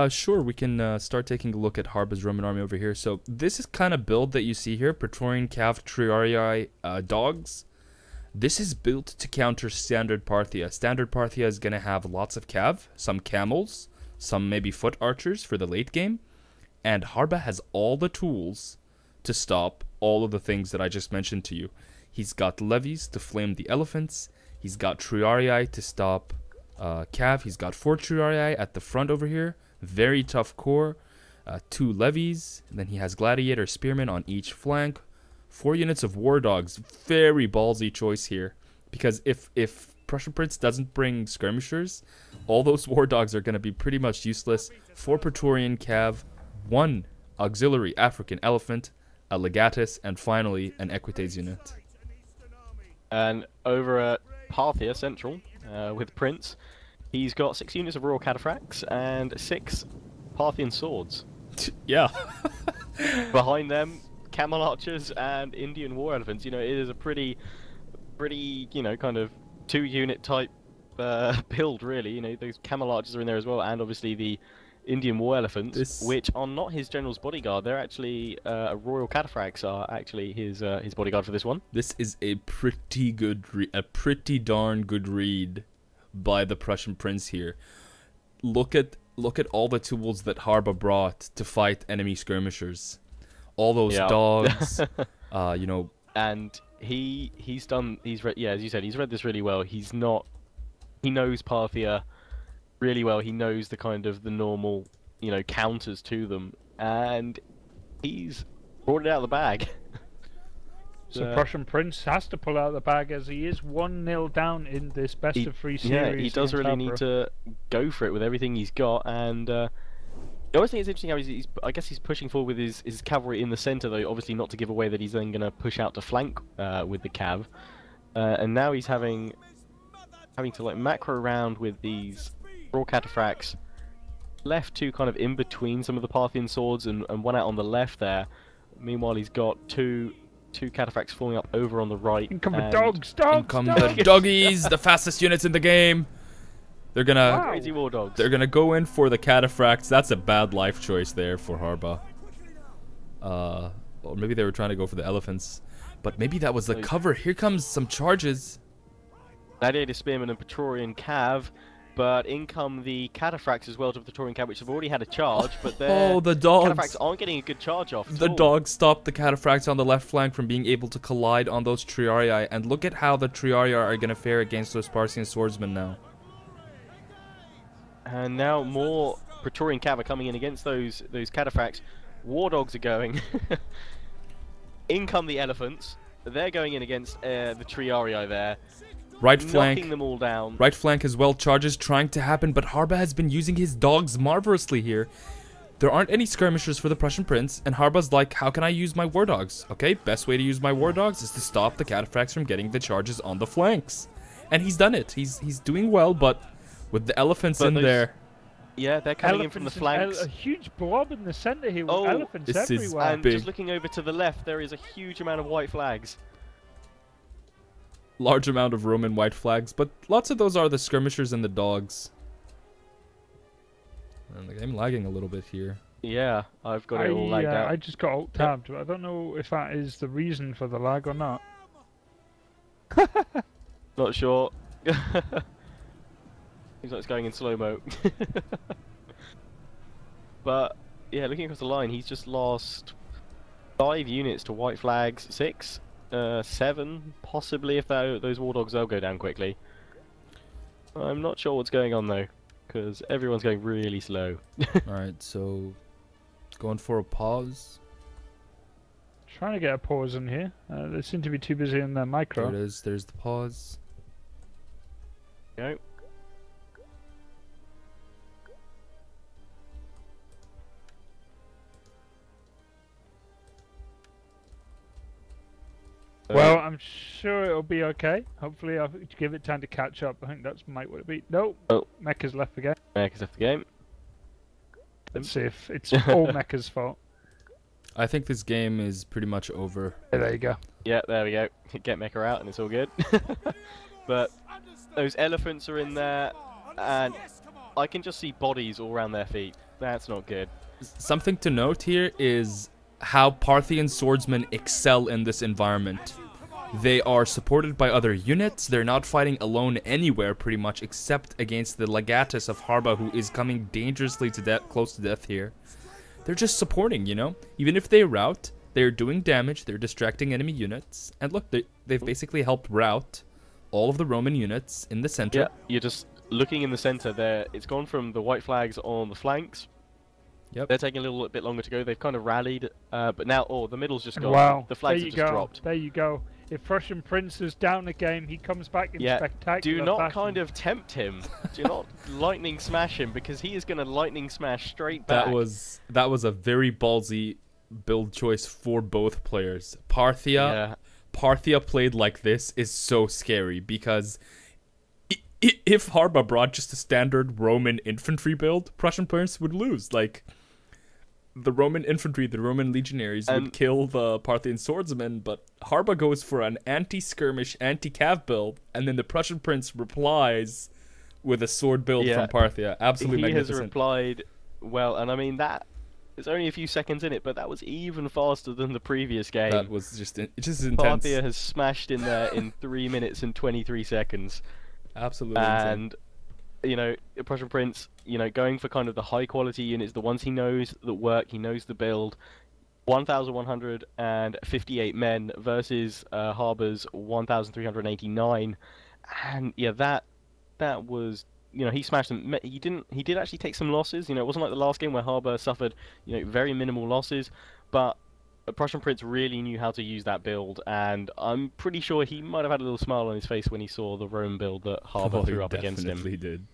Sure, we can start taking a look at Harba's Roman army over here. So this is kind of build that you see here, Praetorian Cav Triarii dogs. This is built to counter Standard Parthia. Standard Parthia is going to have lots of cav, some camels, some maybe foot archers for the late game. And Harba has all the tools to stop all of the things that I just mentioned to you. He's got levies to flame the elephants. He's got Triarii to stop cav. He's got 4 Triarii at the front over here. Very tough core. 2 levies. And then he has gladiator spearmen on each flank. 4 units of war dogs. Very ballsy choice here. Because if Prussian Prince doesn't bring skirmishers, all those war dogs are going to be pretty much useless. 4 Praetorian cav. 1 auxiliary African elephant. A legatus. And finally an equites unit. And over at Parthia Central with Prince, he's got 6 units of Royal Cataphracts and 6 Parthian swords. Yeah. Behind them, Camel Archers and Indian War Elephants. You know, it is a pretty, you know, kind of 2-unit type build, really. You know, those Camel Archers are in there as well, and obviously the Indian War Elephants, which are not his general's bodyguard. They're actually Royal Cataphracts are actually his bodyguard for this one. This is a pretty darn good read by the Prussian Prince here. Look at all the tools that Harba brought to fight enemy skirmishers. All those dogs, you know. And as you said, he's read this really well. He knows Parthia really well. He knows the normal, you know, counters to them, and he's brought it out of the bag. So Prussian Prince has to pull out the bag as he is 1-0 down in this best of 3 series. Yeah, he does really need to go for it with everything he's got, and I always think it's interesting how I guess he's pushing forward with his cavalry in the centre, though, obviously not to give away that he's then going to push out to flank with the cav, and now he's having to like macro around with these Royal Cataphracts, left 2 kind of in between some of the Parthian swords, and 1 out on the left there. Meanwhile, he's got two cataphracts falling up over on the right. In come the dogs! In come the doggies, the fastest units in the game. They're gonna crazy war dogs. They're gonna go in for the cataphracts. That's a bad life choice there for Harba. Or maybe they were trying to go for the elephants, but maybe that was the cover. Here comes some charges. Gladiator Spearman and Praetorian Cav. But in come the Cataphracts as well to the Praetorian Cav, which have already had a charge, but the dogs. Cataphracts aren't getting a good charge off. The dogs stopped the Cataphracts on the left flank from being able to collide on those Triarii, and look at how the Triarii are going to fare against those Parthian swordsmen now. And now more Praetorian Cav are coming in against those Cataphracts. War dogs are going. In come the elephants. They're going in against the Triarii there. Right flank, knocking them all down. Right flank as well, charges trying to happen, but Harba has been using his dogs marvelously here. There aren't any skirmishers for the Prussian Prince, and Harba's like, how can I use my war dogs? Okay, best way to use my war dogs is to stop the Cataphracts from getting the charges on the flanks. And he's done it. He's doing well, but with the elephants in there. Yeah, they're coming in from the flanks. A huge blob in the centre here with elephants everywhere. And just looking over to the left, there is a huge amount of white flags. Large amount of Roman white flags, but lots of those are the skirmishers and the dogs. And I'm lagging a little bit here. Yeah, I've got it all lagged out. I just got alt-tabbed. I don't know if that is the reason for the lag or not. Not sure. Seems like it's going in slow-mo. But, yeah, looking across the line, he's just lost 5 units to white flags, 6. 7, possibly, if those war dogs will go down quickly. I'm not sure what's going on though, because everyone's going really slow. Alright, so going for a pause. Trying to get a pause in here. They seem to be too busy in their micro. There it is, there's the pause. Go. Well, I'm sure it'll be okay. Hopefully I'll give it time to catch up. I think that's might what it be. No, Mecha's left again. Mecha's left the game. Let's see if it's all Mecha's fault. I think this game is pretty much over. Yeah, there you go. Yeah, there we go. Get Mecha out and it's all good. But those elephants are in there, and I can just see bodies all around their feet. That's not good. Something to note here is how Parthian swordsmen excel in this environment. They are supported by other units. They're not fighting alone anywhere, pretty much, except against the Legatus of Harba, who is coming dangerously to death, close to death here. They're just supporting, you know? Even if they rout, they're doing damage, they're distracting enemy units. And look, they've basically helped rout all of the Roman units in the center. Yeah, you're just looking in the center there. It's gone from the white flags on the flanks. Yep. They're taking a little bit longer to go. They've kind of rallied, but now, the middle's just gone. Wow, The flags there have you just go. dropped. There you go. If Prussian Prince is down a game, he comes back in spectacular do not fashion. kind of tempt him. Do not lightning smash him, because he is going to lightning smash straight back. That was a very ballsy build choice for both players. Parthia played like this is so scary, because if Harba brought just a standard Roman infantry build, Prussian Prince would lose. Like, the Roman infantry, the Roman legionaries would kill the Parthian swordsmen, but Harba goes for an anti-skirmish, anti-cav build, and then the Prussian Prince replies with a sword build from Parthia. Absolutely magnificent. He has replied well, and I mean, that is only a few seconds in it, but that was even faster than the previous game. That was just intense. Parthia has smashed in there in 3 minutes and 23 seconds. Absolutely and you know, Prussian Prince, you know, going for kind of the high quality units, the ones he knows that work, he knows the build. 1,158 men versus Harba's 1,389, and yeah, that was, you know, he smashed them. He did actually take some losses. You know, it wasn't like the last game where Harba suffered, you know, very minimal losses, but Prussian Prince really knew how to use that build, and I'm pretty sure he might have had a little smile on his face when he saw the Roman build that Harba threw up against him. He definitely did.